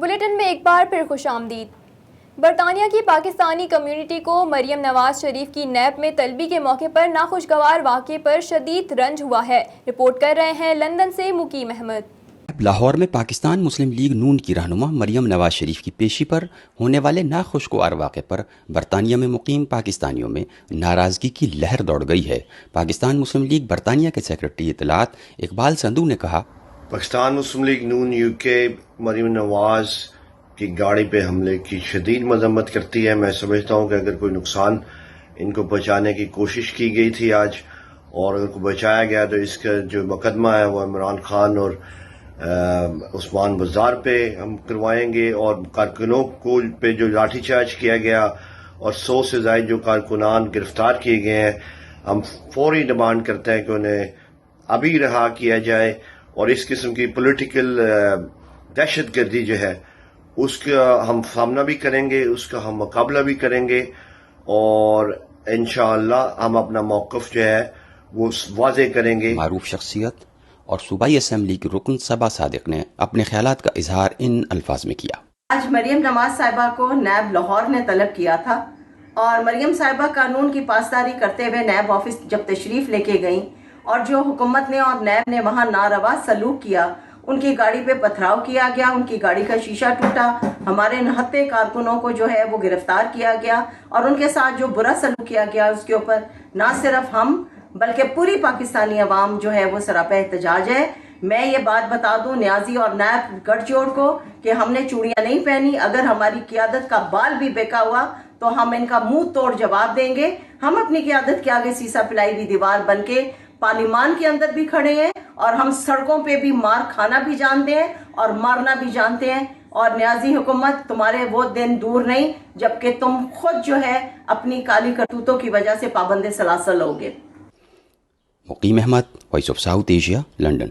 Bulletin میں ایک بار پھر خوش آمدید۔ برطانیہ کی پاکستانی کمیونٹی کو مریم نواز شریف کی نیب میں طلبی کے موقع پر ناخوشگوار واقعے پر شدید رنج ہوا ہے۔ رپورٹ کر رہے ہیں لندن سے مقیم احمد۔ لاہور میں پاکستان مسلم لیگ نون کی رہنما مریم نواز شریف کی پیشی پر ہونے والے ناخوشگوار واقعے پر برطانیہ میں مقیم پاکستانیوں میں ناراضگی کی لہر دوڑ گئی ہے۔ پاکستان مسلم لیگ برطانیہ کے سیکرٹری اطلاعات اقبال سندھو نے کہا، پاکستان مسلم لیگ نون یو کے مریم نواز کی گاڑی پہ حملے کی شدید مذمت کرتی ہے۔ میں سمجھتا ہوں کہ اگر کوئی نقصان ان کو بچانے کی کوشش کی گئی تھی آج، اور اگر کو بچایا گیا تو اس کا جو مقدمہ ہے وہ عمران خان اور عثمان بزار پہ ہم کروائیں گے، اور کارکنوں کو پہ جو لاٹھی چارج کیا گیا اور 100 سے زائد جو کارکنان گرفتار کیے گئے ہیں، ہم فوری ڈیمانڈ کرتے ہیں کہ انہیں ابھی رہا کیا جائے، اور اس قسم کی پولیٹیکل دہشت گردی جو ہے اس کا ہم سامنا بھی کریں گے، اس کا ہم مقابلہ بھی کریں گے، اور انشاءاللہ ہم اپنا موقف جو ہے وہ واضح کریں گے۔ معروف شخصیت اور صوبائی اسمبلی کے رکن صبا صادق نے اپنے خیالات کا اظہار ان الفاظ میں کیا۔ آج مریم نواز صاحبہ کو نیب لاہور نے طلب کیا تھا، اور مریم صاحبہ قانون کی پاسداری کرتے ہوئے نیب آفس جب تشریف لے کے گئیں، اور جو حکومت نے اور نیب نے وہاں ناروا سلوک کیا، ان کی گاڑی پہ پتھراؤ کیا گیا، ان کی گاڑی کا شیشہ ٹوٹا، ہمارے 69 کارکنوں کو جو ہے وہ گرفتار کیا گیا، اور ان کے ساتھ جو برا سلوک کیا گیا اس کے اوپر نہ صرف ہم بلکہ پوری پاکستانی عوام جو ہے وہ سراپا احتجاج ہے۔ میں یہ بات بتا دوں نیازی اور نیب گٹھ جوڑ کو کہ ہم نے چوڑیاں نہیں پہنی، اگر ہماری قیادت کا بال بھی بیکا ہوا تو ہم ان کا منہ توڑ جواب دیں گے۔ ہم اپنی قیادت کے آگے سیسا پلائی ہوئی دیوار بن کے پارلیمان کے اندر بھی کھڑے ہیں، اور ہم سڑکوں پہ بھی مار کھانا بھی جانتے ہیں اور مارنا بھی جانتے ہیں، اور نیازی حکومت تمہارے وہ دن دور نہیں جبکہ تم خود جو ہے اپنی کالی کرتوتوں کی وجہ سے پابند سلاسل ہوگے۔ Muqeem Ahmed, voice of South Asia, London.